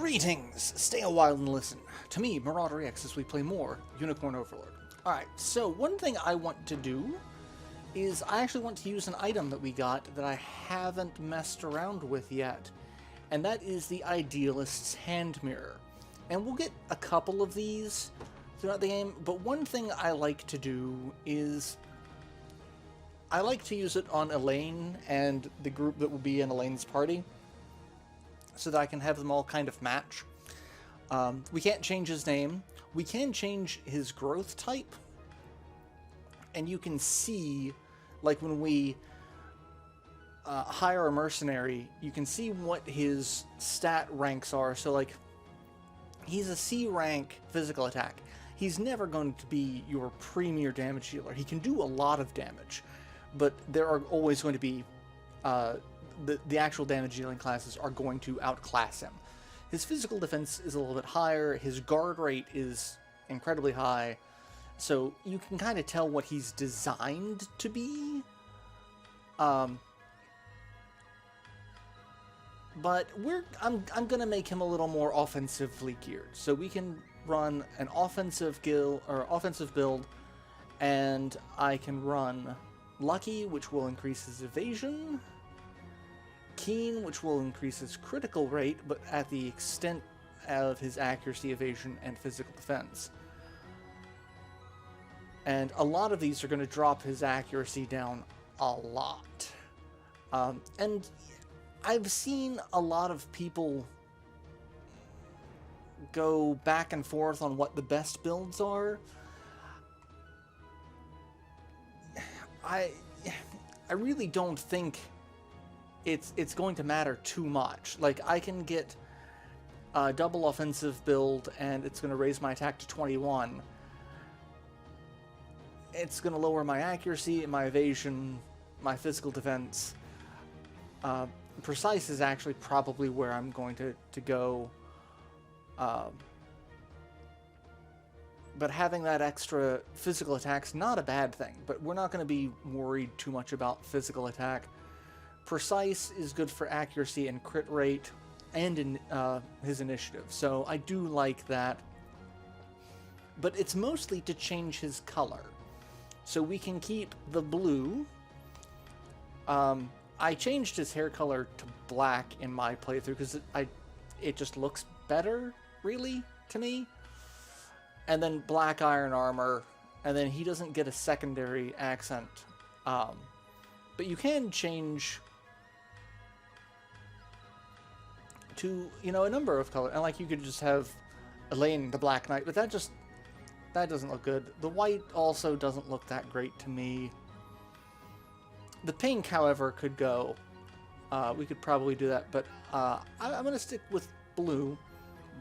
Greetings! Stay a while and listen to me, Marauderex, as we play more Unicorn Overlord. Alright, so one thing I want to do is I actually want to use an item that we got that I haven't messed around with yet, and that is the Idealist's Hand Mirror. And we'll get a couple of these throughout the game, but one thing I like to do is I like to use it on Elaine and the group that will be in Elaine's party, so that I can have them all kind of match. We can't change his name. We can change his growth type. And you can see, like when we hire a mercenary, you can see what his stat ranks are. So like, he's a C rank physical attack. He's never going to be your premier damage dealer. He can do a lot of damage, but there are always going to be the actual damage dealing classes are going to outclass him. His physical defense is a little bit higher, his guard rate is incredibly high, so you can kind of tell what he's designed to be. But I'm gonna make him a little more offensively geared, so we can run an offensive build, and I can run Lucky, which will increase his evasion, Keen, which will increase his critical rate, but at the extent of his accuracy, evasion, and physical defense. And a lot of these are going to drop his accuracy down a lot. And I've seen a lot of people go back and forth on what the best builds are. I really don't think it's going to matter too much. Like, I can get a double offensive build and it's going to raise my attack to 21. It's going to lower my accuracy, my evasion, my physical defense. Precise is actually probably where I'm going to go. But having that extra physical attack's not a bad thing, but we're not going to be worried too much about physical attack. Precise is good for accuracy and crit rate, and in his initiative, so I do like that. But it's mostly to change his color. So we can keep the blue. I changed his hair color to black in my playthrough because it just looks better, really, to me. And then black iron armor, and then he doesn't get a secondary accent. But you can change to, you know, a number of colors, and like you could just have Elaine the Black Knight, but that doesn't look good. The white also doesn't look that great to me. The pink, however, could go. We could probably do that, but I'm going to stick with blue,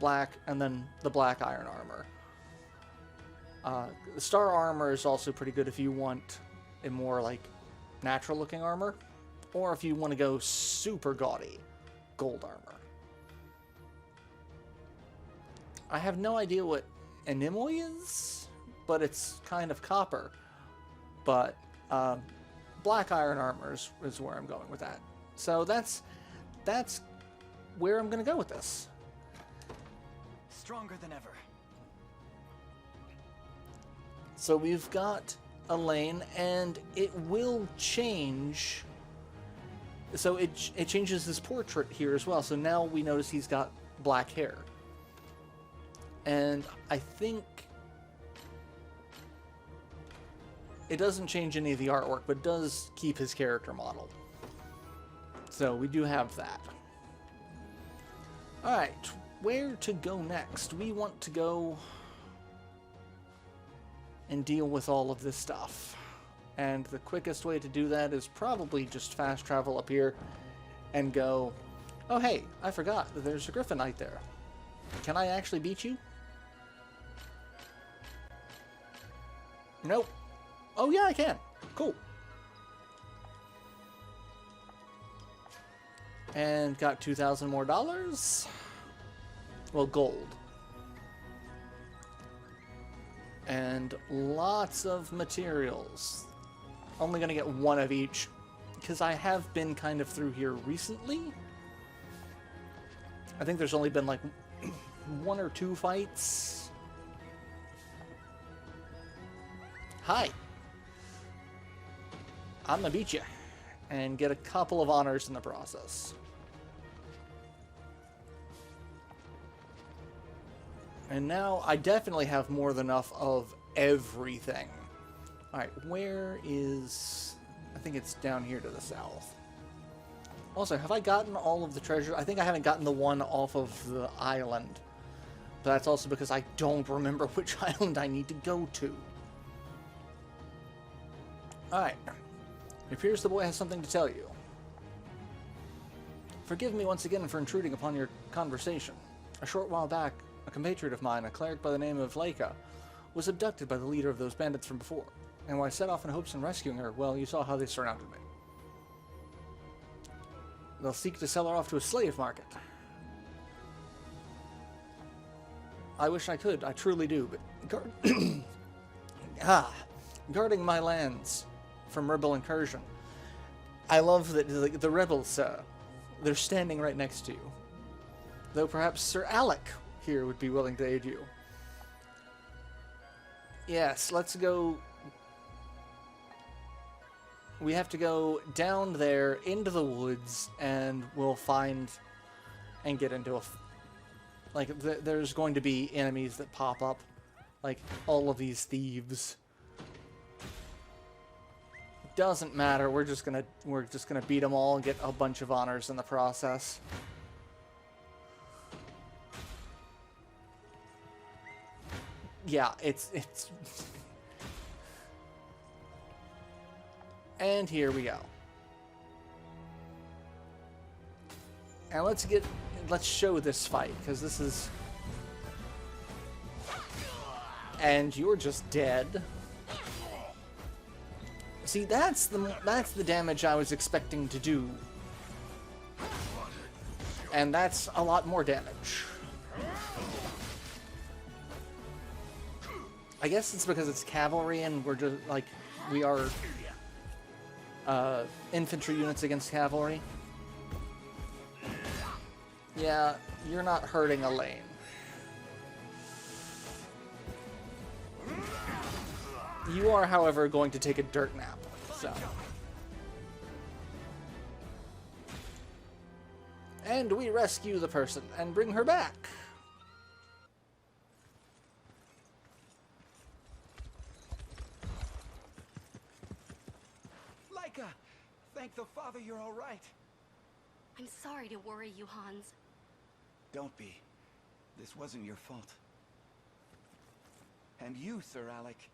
black, and then the black iron armor. The star armor is also pretty good if you want a more like natural looking armor, or if you want to go super gaudy, gold armor. I have no idea what Animoy is, but it's kind of copper. But black iron armor is where I'm going with that. So that's where I'm going to go with this. Stronger than ever. So we've got Elaine, and it will change. So it changes his portrait here as well. So now we notice he's got black hair. And I think it doesn't change any of the artwork, but does keep his character model. So we do have that. Alright, where to go next? We want to go and deal with all of this stuff. And the quickest way to do that is probably just fast travel up here and go, oh hey, I forgot that there's a Griffin Knight there. Can I actually beat you? Nope. Oh yeah, I can. Cool. And got 2,000 more dollars. Well, gold. And lots of materials. Only gonna get one of each, because I have been kind of through here recently. I think there's only been like one or two fights. Hi. I'm gonna beat you and get a couple of honors in the process. And now I definitely have more than enough of everything. Alright, where is... I think it's down here to the south. Also, have I gotten all of the treasure? I think I haven't gotten the one off of the island. But that's also because I don't remember which island I need to go to. Alright. It appears the boy has something to tell you. Forgive me once again for intruding upon your conversation. A short while back, a compatriot of mine, a cleric by the name of Leica, was abducted by the leader of those bandits from before. And when I set off in hopes of rescuing her, well, you saw how they surrounded me. They'll seek to sell her off to a slave market. I wish I could, I truly do, but guarding my lands from rebel incursion. I love that the rebels, they're standing right next to you. Though perhaps Sir Alec here would be willing to aid you. Yes, let's go. We have to go down there into the woods, and we'll find and get into a... there's going to be enemies that pop up, like all of these thieves. Doesn't matter. We're just gonna beat them all and get a bunch of honors in the process. Yeah, it's and here we go. And let's show this fight, because this is... And you're just dead. See, that's the damage I was expecting to do. And that's a lot more damage. I guess it's because it's cavalry and we're just, like, we are infantry units against cavalry. Yeah, you're not hurting Elaine. You are, however, going to take a dirt nap, so. And we rescue the person and bring her back. Leica! Thank the Father you're all right. I'm sorry to worry you, Hans. Don't be. This wasn't your fault. And you, Sir Alec.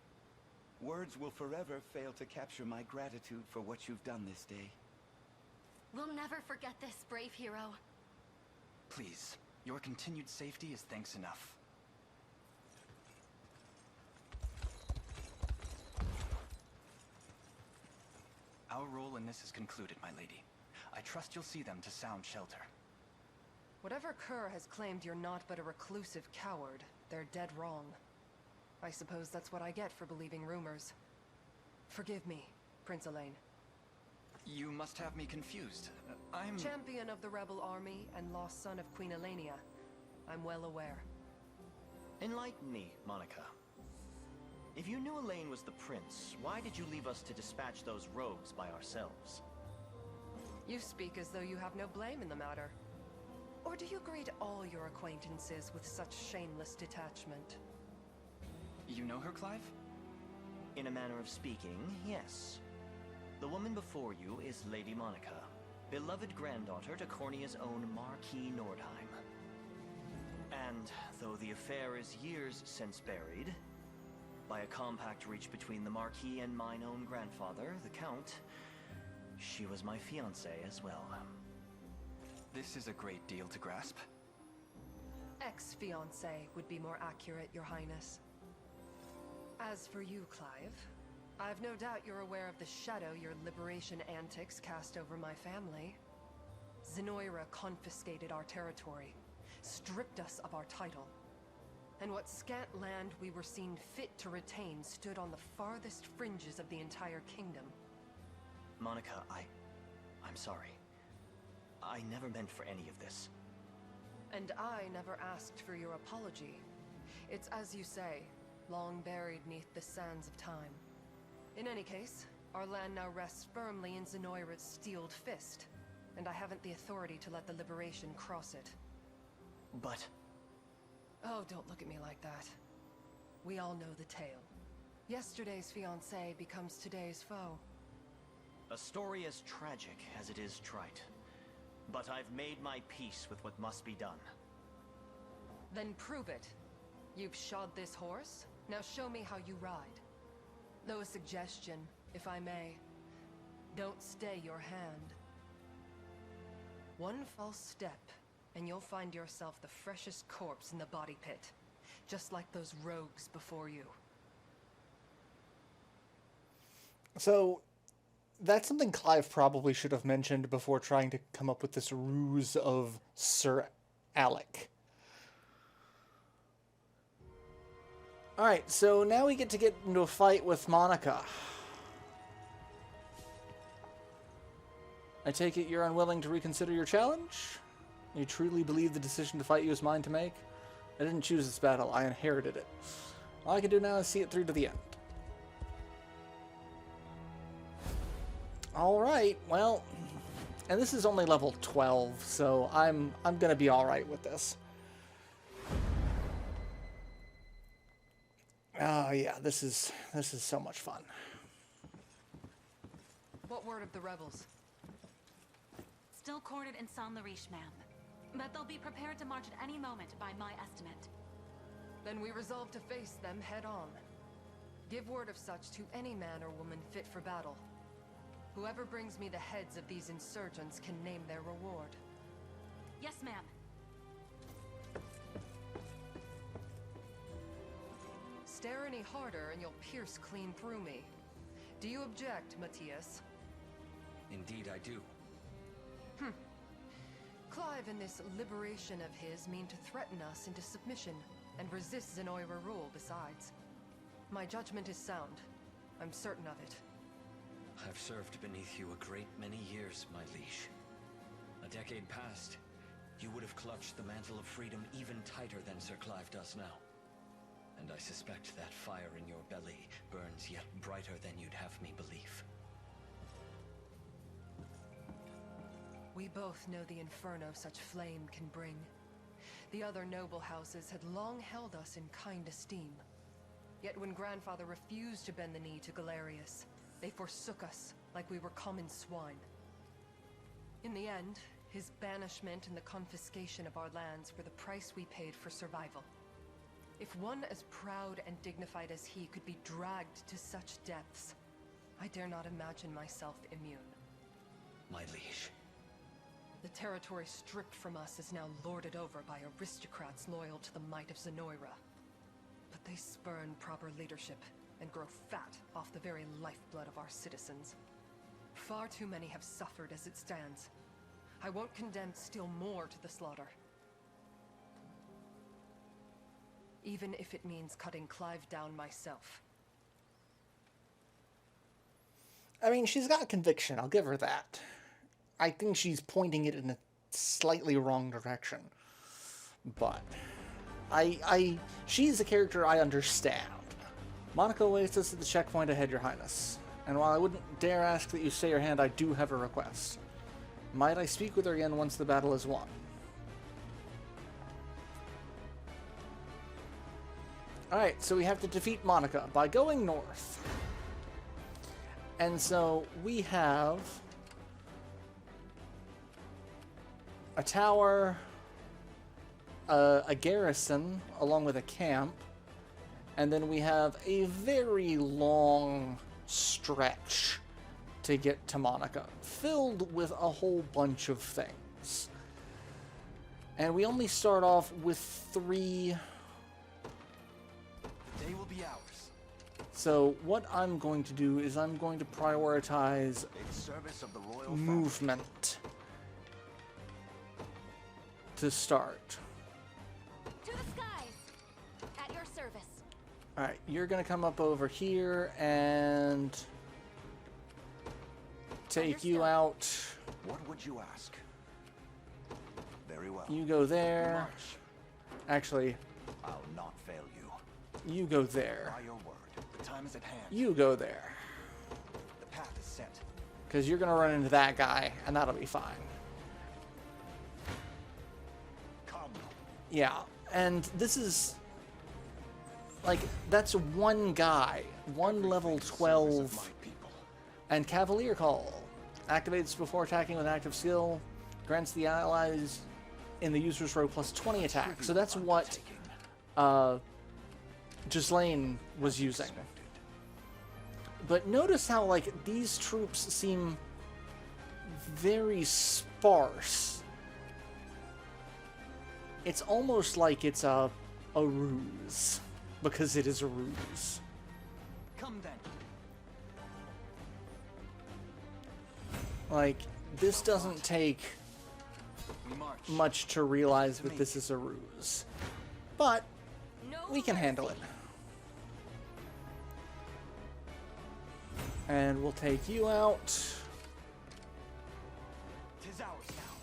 Words will forever fail to capture my gratitude for what you've done this day. We'll never forget this, brave hero. Please, your continued safety is thanks enough. Our role in this is concluded, my lady. I trust you'll see them to sound shelter. Whatever Kerr has claimed you're not but a reclusive coward, they're dead wrong. I suppose that's what I get for believing rumors. Forgive me, Prince Elaine. You must have me confused. I'm... Champion of the rebel army and lost son of Queen Elenia. I'm well aware. Enlighten me, Monica. If you knew Elaine was the prince, why did you leave us to dispatch those rogues by ourselves? You speak as though you have no blame in the matter. Or do you greet all your acquaintances with such shameless detachment? You know her, Clive? In a manner of speaking, yes. The woman before you is Lady Monica, beloved granddaughter to Cornia's own Marquis Nordheim. And though the affair is years since buried, by a compact reached between the Marquis and mine own grandfather, the Count, she was my fiancée as well. This is a great deal to grasp. Ex-fiancé would be more accurate, Your Highness. As for you, Clive, I've no doubt you're aware of the shadow your liberation antics cast over my family. Zenoira confiscated our territory, stripped us of our title, and what scant land we were seen fit to retain stood on the farthest fringes of the entire kingdom. Monica, I'm sorry. I never meant for any of this. And I never asked for your apology. It's as you say, long buried neath the sands of time. In any case, our land now rests firmly in Zenoira's steeled fist, and I haven't the authority to let the Liberation cross it. But... Oh, don't look at me like that. We all know the tale. Yesterday's fiancé becomes today's foe. A story as tragic as it is trite. But I've made my peace with what must be done. Then prove it. You've shod this horse, now show me how you ride. Though a suggestion, if I may. Don't stay your hand. One false step, and you'll find yourself the freshest corpse in the body pit. Just like those rogues before you. So, that's something Clive probably should have mentioned before trying to come up with this ruse of Sir Alec. Alright, so now we get into a fight with Monica. I take it you're unwilling to reconsider your challenge? You truly believe the decision to fight you is mine to make? I didn't choose this battle, I inherited it. All I can do now is see it through to the end. Alright, well, and this is only level 12, so I'm gonna be alright with this. Oh yeah, this is so much fun. What word of the rebels? Still quartered in Saint-Lariche, ma'am. But they'll be prepared to march at any moment, by my estimate. Then we resolve to face them head on. Give word of such to any man or woman fit for battle. Whoever brings me the heads of these insurgents can name their reward. Yes, ma'am. Stare any harder and you'll pierce clean through me. Do you object, Matthias? Indeed I do. Clive and this liberation of his mean to threaten us into submission, and resist Zenoira rule besides. My judgment is sound. I'm certain of it. I've served beneath you a great many years, my liege. A decade past, you would have clutched the mantle of freedom even tighter than Sir Clive does now. And I suspect that fire in your belly burns yet brighter than you'd have me believe. We both know the inferno such flame can bring. The other noble houses had long held us in kind esteem. Yet when Grandfather refused to bend the knee to Galerius, they forsook us like we were common swine. In the end, his banishment and the confiscation of our lands were the price we paid for survival. If one as proud and dignified as he could be dragged to such depths, I dare not imagine myself immune. My liege. The territory stripped from us is now lorded over by aristocrats loyal to the might of Zenoira. But they spurn proper leadership and grow fat off the very lifeblood of our citizens. Far too many have suffered as it stands. I won't condemn still more to the slaughter. Even if it means cutting Clive down myself. I mean, she's got conviction, I'll give her that. I think she's pointing it in a slightly wrong direction. But she's a character I understand. Monica awaits us at the checkpoint ahead, Your Highness. And while I wouldn't dare ask that you stay your hand, I do have a request. Might I speak with her again once the battle is won? Alright, so we have to defeat Monica by going north. And so we have a tower, a garrison, along with a camp, and then we have a very long stretch to get to Monica, filled with a whole bunch of things. And we only start off with 3. They will be ours. So what I'm going to do is I'm going to prioritize In service of the royal movement to start. To the skies! At your service. Alright, you're going to come up over here and take you out. What would you ask? Very Very well. You go there. March. Actually, I'll not fail you. you go there. By your word. The time is at hand. You go there. The path is set. Because you're going to run into that guy, and that'll be fine. Come. Yeah, and this is... Like, that's one guy. One level 12. My people. And Cavalier Call. Activates before attacking with active skill. Grants the allies in the user's row plus 20 attack. So that's what Ghislaine was using. But notice how, like, these troops seem very sparse. It's almost like it's a ruse. Because it is a ruse. Come then. Like, this doesn't take We march. much to realize that this is a ruse. But we can handle it. And we'll take you out. Tis ours now.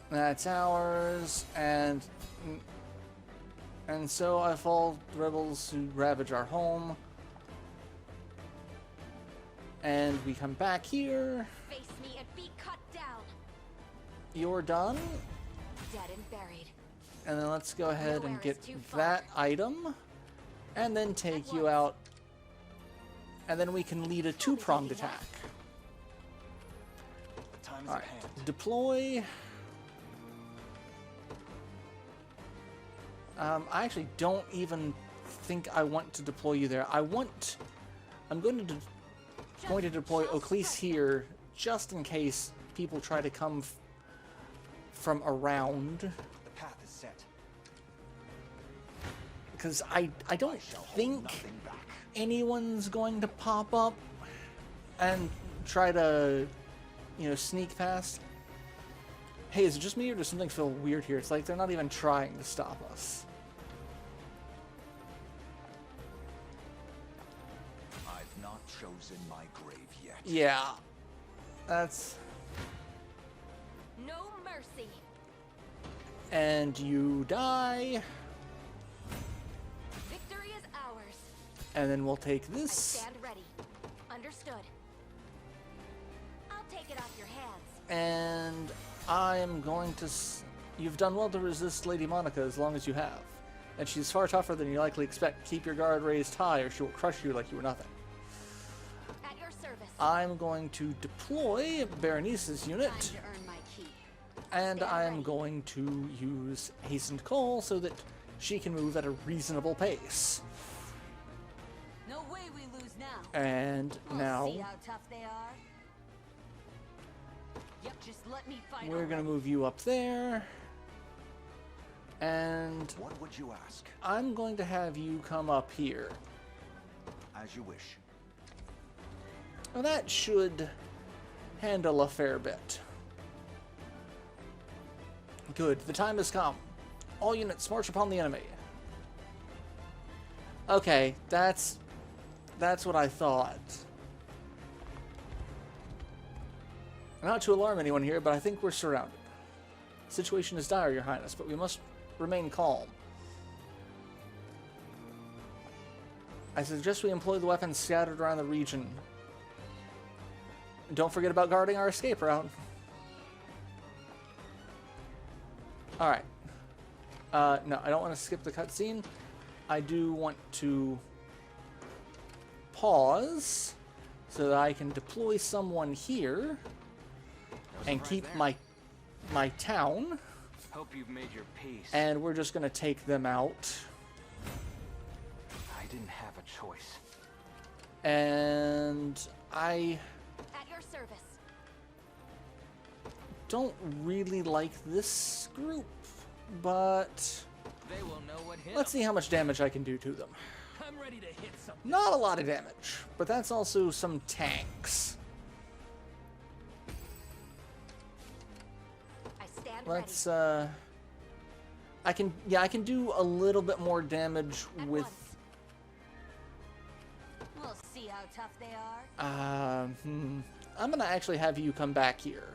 That's ours. And so I fall the rebels who ravage our home. And we come back here. Face me and be cut down. You're done. Dead and buried. And then let's go ahead and Nowhere get is too that far. item. And then take At you once. out. And then we can lead a two-pronged thinking attack. The time is Alright. at hand. Deploy. I actually don't even think I want to deploy you there. I'm going to deploy Oclese here just in case people try to come from around. The path is set. Because I don't think Nothing back. anyone's going to pop up and try to, sneak past. Hey, is it just me or does something feel weird here? It's like they're not even trying to stop us. I've not chosen my grave yet. Yeah. That's... No mercy. And you die. Victory is ours. And then we'll take I this. stand ready. Understood. I'll take it off your hands. And I am going to... You've done well to resist Lady Monica as long as you have. And she's far tougher than you likely expect. Keep your guard raised high or she will crush you like you were nothing. At your service. I'm going to deploy Berenice's unit. Time to earn my key. And Stand I'm ready. going to use Hastened Call so that she can move at a reasonable pace. No way we lose now. And now See how tough they are? Yep, just let me fight. we're going to move you up there. And What would you ask? I'm going to have you come up here. As you wish. Now that should handle a fair bit. Good, the time has come. All units march upon the enemy. Okay, that's what I thought. Not to alarm anyone here, but I think we're surrounded. The situation is dire, Your Highness, but we must remain calm. I suggest we employ the weapons scattered around the region. Don't forget about guarding our escape route. Alright. No, I don't want to skip the cutscene. I do want to pause so that I can deploy someone here and keep my town. Hope you've made your peace. And we're just going to take them out. I didn't have a choice. And I At your service. don't really like this group, but They will know what hit let's see how much damage I can do to them. I'm ready to hit something. Not a lot of damage, but that's also some tanks. I stand Let's ready. I can do a little bit more damage At with once. We'll see how tough they are. I'm gonna actually have you come back here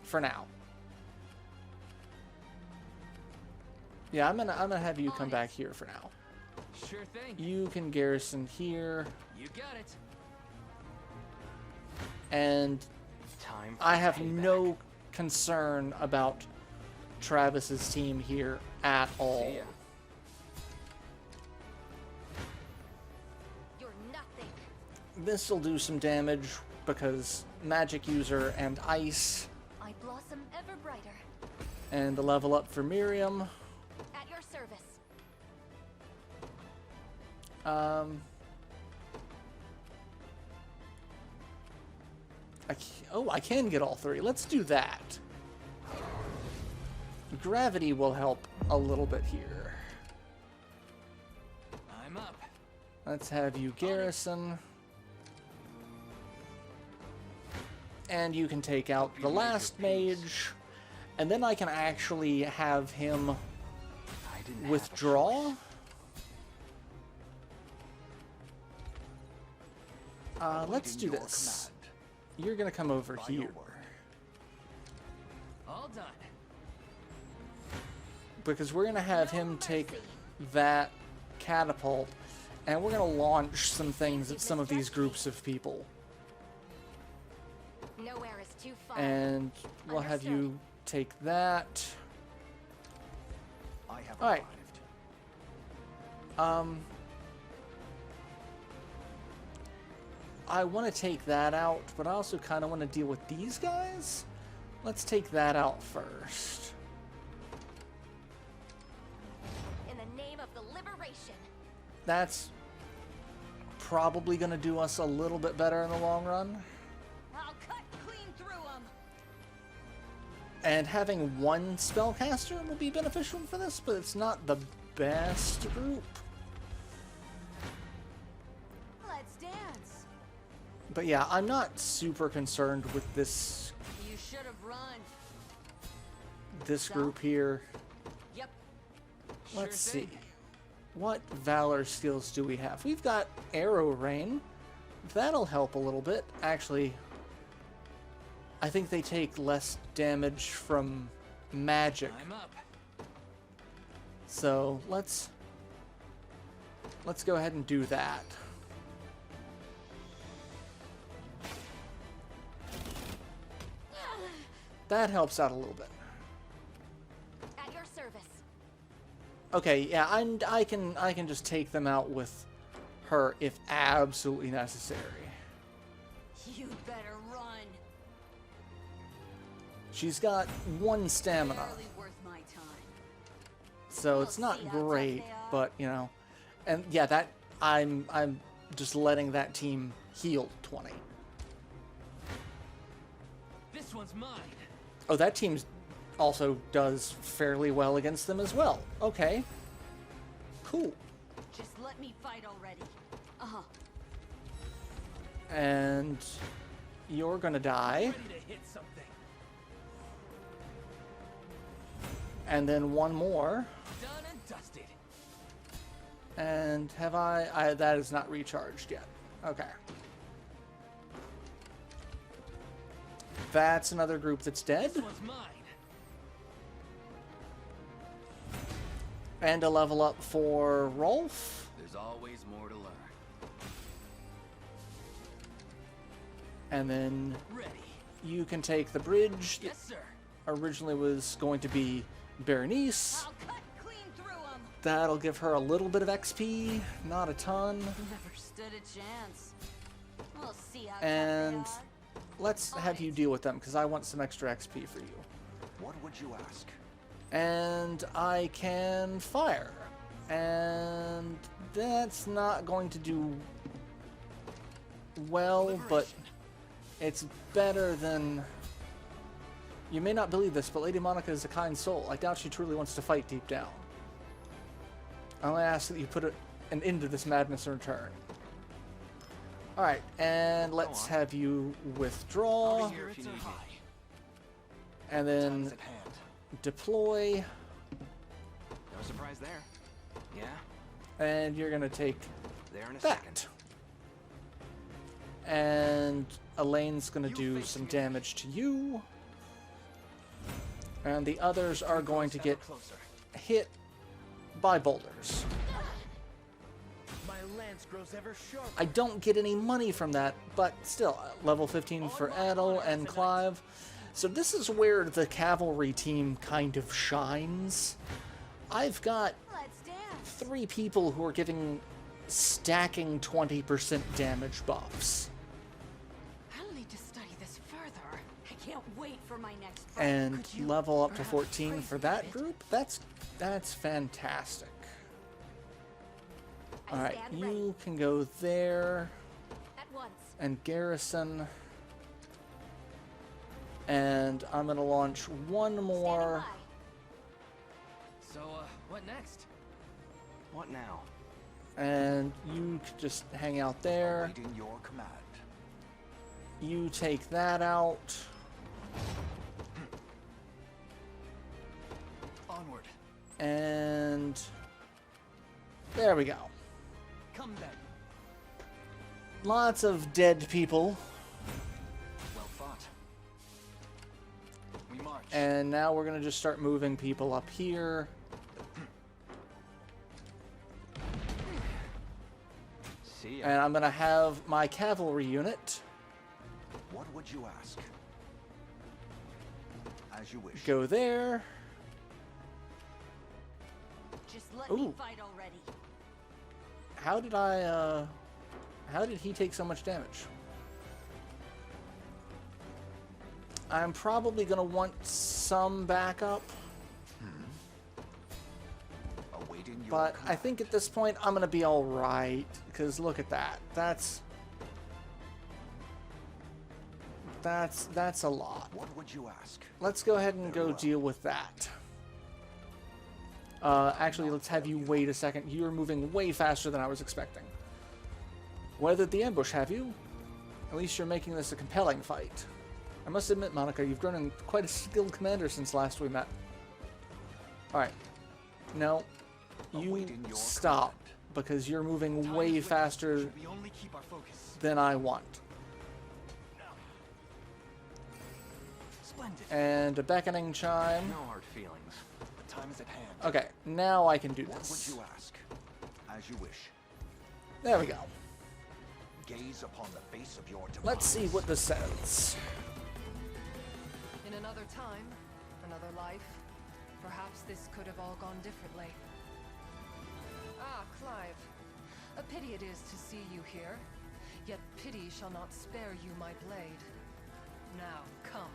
for now. Yeah, I'm gonna have you come back here for now. Sure thing. You can garrison here, You got it. and Time for I have payback. no concern about Travis's team here at all. See ya. You're nothing. This will do some damage because magic user and ice, I blossom ever brighter. and the level up for Miriam. At your service. I can get all three. Let's do that. Gravity will help a little bit here. I'm up. Let's have you garrison. And you can take out the last mage. And then I can actually have him I didn't have a withdraw. choice. Let's do Awaiting your this. command. You're gonna come over By your here. word. All done. Because we're gonna have him take that catapult, and we're gonna launch some things at some of these groups of people. Nowhere is too far. And we'll have you take that. I have All right. arrived. I want to take that out, but I also kind of want to deal with these guys. Let's take that out first. In the name of the liberation. That's probably going to do us a little bit better in the long run. I'll cut clean through them. And having one spellcaster will be beneficial for this, but it's not the best group. Let's dance. But yeah, I'm not super concerned with this You should have run. group here. Yep. Let's Sure see. thing. What valor skills do we have? We've got arrow rain. That'll help a little bit. Actually, I think they take less damage from magic. I'm up. So let's go ahead and do that. That helps out a little bit. At your service. Okay, yeah, I can just take them out with her if absolutely necessary. You better run. She's got 1 stamina, Barely worth my time. so it's We'll not see how tough great, they are. but you know, and yeah, that I'm just letting that team heal 20. This one's mine. Oh, that team also does fairly well against them as well. Okay, cool. Just let me fight already. Uh-huh. And you're gonna die, Ready to hit something. and then one more. Done and dusted. And have I that is not recharged yet. Okay. That's another group that's dead. This one's mine. And a level up for Rolf. There's always more to learn. And then Ready. you can take the bridge that Yes, sir. originally was going to be Berenice. I'll cut clean through them. That'll give her a little bit of XP, not a ton. Never stood a chance. We'll see how And tough let's have you deal with them because I want some extra XP for you. What would you ask? And I can fire. And that's not going to do well, but it's better than... You may not believe this, but Lady Monica is a kind soul. I doubt she truly wants to fight deep down. I only ask that you put an end to this madness in return. Alright, and let's have you withdraw, Here if you need me. and Time's then at hand. deploy, No surprise there. Yeah, and you're going to take there in a that. second. And Elaine's going to You do face some me. damage to you. And the others are going to Ever get closer. hit by boulders. My lance grows ever sharper. I don't get any money from that, but still, level 15 for Adel and Clive. So this is where the cavalry team kind of shines. I've got Let's dance. 3 people who are giving stacking 20% damage buffs. I'll need to study this further. I can't wait for my next fight. And Could you level up to perhaps 14 phrase for it a that bit? group. That's fantastic. I Alright, stand ready. you can go there At once. and garrison. And I'm gonna launch one more. So, what next? What now? And you could just hang out there. Awaiting your command. You take that out. Onward. And there we go. Come then. Lots of dead people. Well fought. We march. And now we're gonna just start moving people up here. See ya. And I'm gonna have my cavalry unit What would you ask? As you wish. go there. Just let me Ooh. fight already. How did he take so much damage? I'm probably gonna want some backup, Awaiting your but I command. think at this point I'm gonna be all right. Because look at that. That's a lot. What would you ask? Let's go ahead and go deal with that. Actually, let's have you wait a second. You're moving way faster than I was expecting. Weathered the ambush, have you? At least you're making this a compelling fight. I must admit, Monica, you've grown in quite a skilled commander since last we met. Alright. No. You Awaiting your stop, because you're moving way faster Should we only keep our focus? than I want. Splendid. And a beckoning chime. No hard feelings. The time is at hand. Okay, now I can do What would this. you ask? As you wish. There we go. Gaze upon the face of your demise. Let's see what this says. In another time, another life, perhaps this could have all gone differently. Ah, Clive. A pity it is to see you here. Yet pity shall not spare you my blade. Now, come.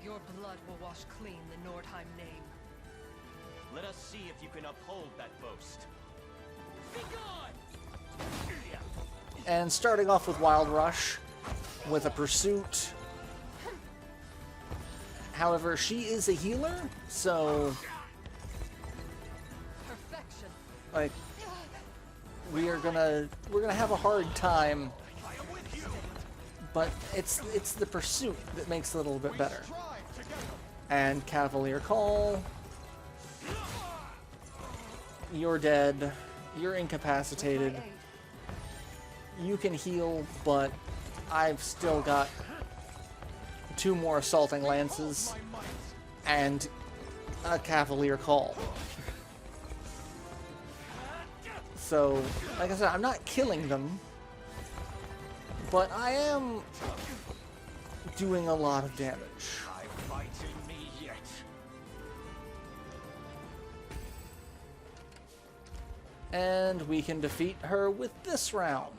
Your blood will wash clean the Nordheim name. Let us see if you can uphold that boast. And starting off with Wild Rush, with a pursuit. However, she is a healer, so Perfection. like we're gonna have a hard time. But it's the pursuit that makes it a little bit better. And Cavalier Call. You're dead. You're incapacitated. My aid. You can heal, but I've still got 2 more assaulting lances and a Cavalier Call. So, like I said, I'm not killing them, but I am doing a lot of damage. I fight in me yet. And we can defeat her with this round.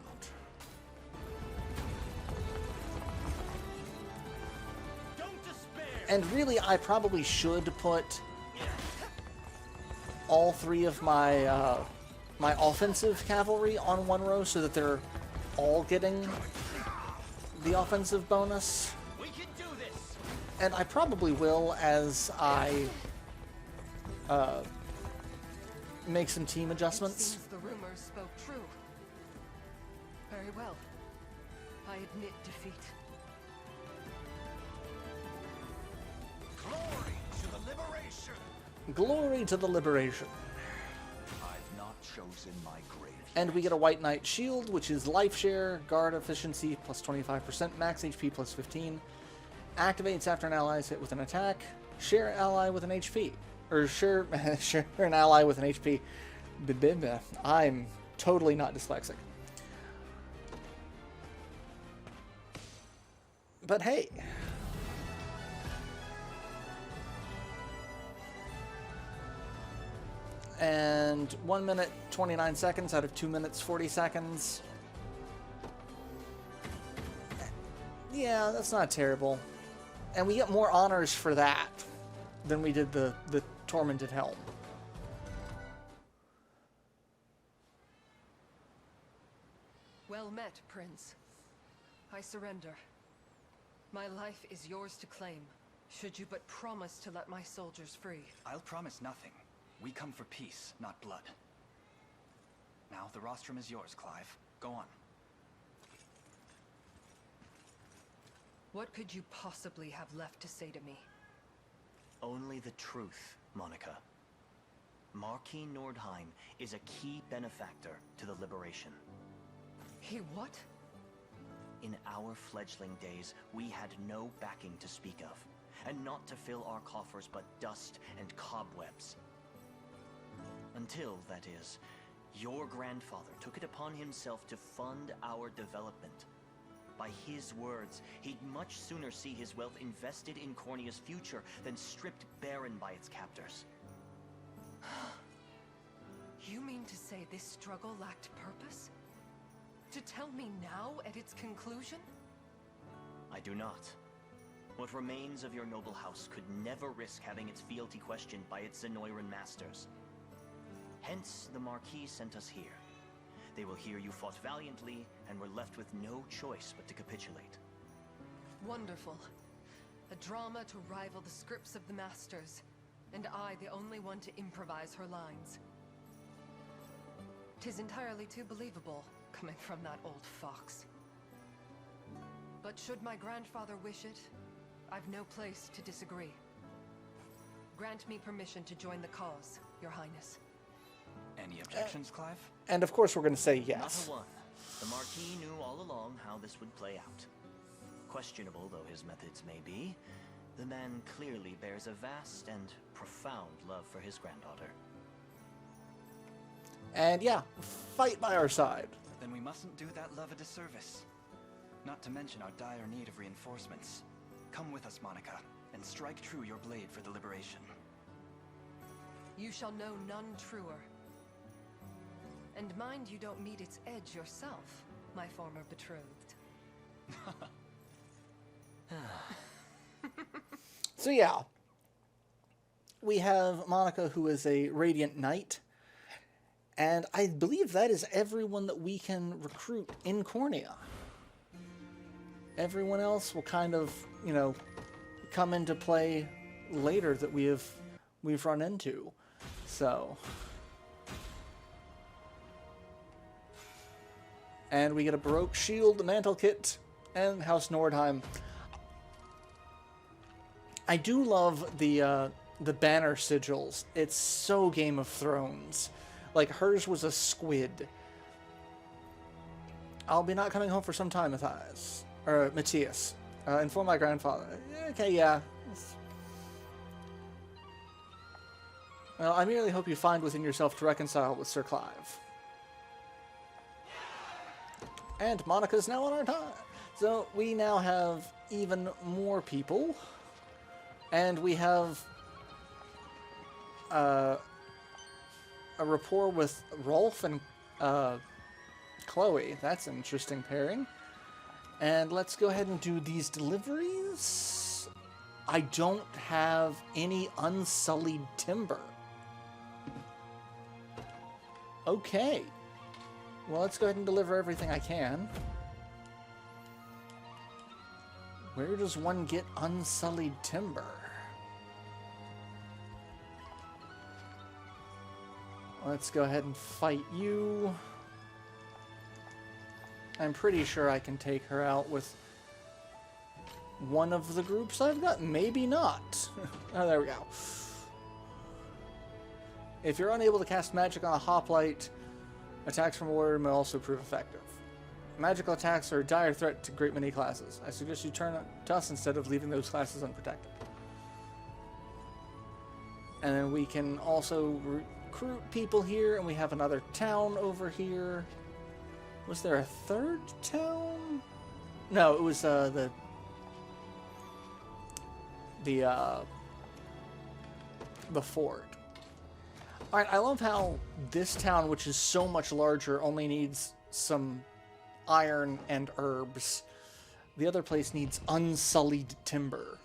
Don't despair. And really, I probably should put all 3 of my my offensive cavalry on one row so that they're all getting the offensive bonus. We can do this. And I probably will as I make some team It adjustments. seems the rumors spoke true. Very well. I admit defeat. Glory to the liberation. Glory to the liberation. I've not chosen my grave. And we get a White Knight Shield, which is life share, guard efficiency plus 25%, max HP plus 15. Activates after an ally is hit with an attack. Share ally with an HP. Or share an ally with an HP. I'm totally not dyslexic. But hey. And 1 minute 29 seconds out of 2 minutes 40 seconds. Yeah, that's not terrible. And we get more honors for that than we did the Tormented Helm. Well met, Prince. I surrender. My life is yours to claim, should you but promise to let my soldiers free. I'll promise nothing. We come for peace, not blood. Now, the rostrum is yours, Clive. Go on. What could you possibly have left to say to me? Only the truth, Monica. Marquis Nordheim is a key benefactor to the liberation. He what? In our fledgling days, we had no backing to speak of, and not to fill our coffers but dust and cobwebs. Until, that is, your grandfather took it upon himself to fund our development. By his words, he'd much sooner see his wealth invested in Cornea's future than stripped barren by its captors. You mean to say this struggle lacked purpose? To tell me now at its conclusion? I do not. What remains of your noble house could never risk having its fealty questioned by its Zenoiran masters. Hence, the Marquis sent us here. They will hear you fought valiantly, and were left with no choice but to capitulate. Wonderful. A drama to rival the scripts of the masters, and I the only one to improvise her lines. 'Tis entirely too believable, coming from that old fox. But should my grandfather wish it, I've no place to disagree. Grant me permission to join the cause, Your Highness. Any objections, Clive? And of course we're going to say yes. Not a one. The Marquis knew all along how this would play out. Questionable though his methods may be, the man clearly bears a vast and profound love for his granddaughter. And yeah, fight by our side. Then we mustn't do that love a disservice. Not to mention our dire need of reinforcements. Come with us, Monica, and strike true your blade for the liberation. You shall know none truer. And mind you don't meet its edge yourself, my former betrothed. So yeah, we have Monica, who is a Radiant Knight, and I believe that is everyone that we can recruit in Cornea. Everyone else will kind of, you know, come into play later that we've run into. So, and we get a Baroque shield, the mantle kit, and House Nordheim. I do love the banner sigils. It's so Game of Thrones. Like, hers was a squid. I'll be not coming home for some time, Matthias. Or Matthias. Inform my grandfather. Okay, yeah. Well, I merely hope you find within yourself to reconcile with Sir Clive. And Monica's now on our time. So we now have even more people. And we have a rapport with Rolf and Chloe. That's an interesting pairing. And let's go ahead and do these deliveries. I don't have any unsullied timber. Okay. Well, let's go ahead and deliver everything I can. Where does one get unsullied timber? Let's go ahead and fight you. I'm pretty sure I can take her out with one of the groups I've got. Maybe not. Oh, there we go. If you're unable to cast magic on a hoplite, attacks from a warrior may also prove effective. Magical attacks are a dire threat to a great many classes. I suggest you turn to us instead of leaving those classes unprotected. And then we can also recruit people here, and we have another town over here. Was there a third town? No, it was the fort. Alright, I love how this town, which is so much larger, only needs some iron and herbs. The other place needs unsullied timber.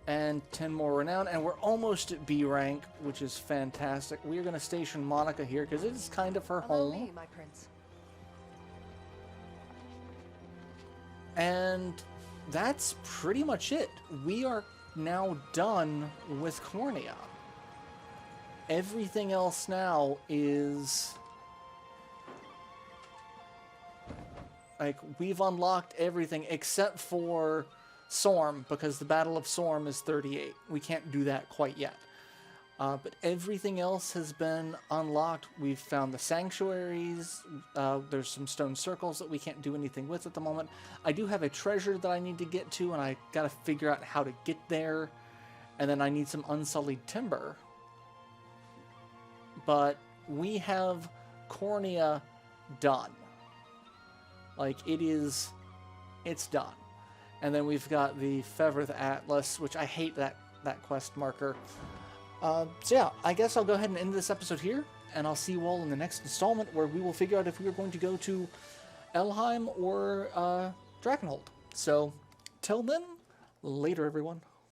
And 10 more renown, and we're almost at B rank, which is fantastic. We are going to station Monica here, because it is kind of her Follow home. me, my prince. And that's pretty much it. We are now done with Cornea. Everything else now is... like, we've unlocked everything except for Sorm, because the Battle of Sorm is 38. We can't do that quite yet. But everything else has been unlocked. We've found the sanctuaries. There's some stone circles that we can't do anything with at the moment. I do have a treasure that I need to get to, and I gotta figure out how to get there. And then I need some unsullied timber. But we have Cornea done. Like, it's done. And then we've got the Feather Atlas, which I hate that quest marker. So yeah, I guess I'll go ahead and end this episode here, and I'll see you all in the next installment, where we will figure out if we are going to go to Elheim or Drakenhold. So, till then, later everyone.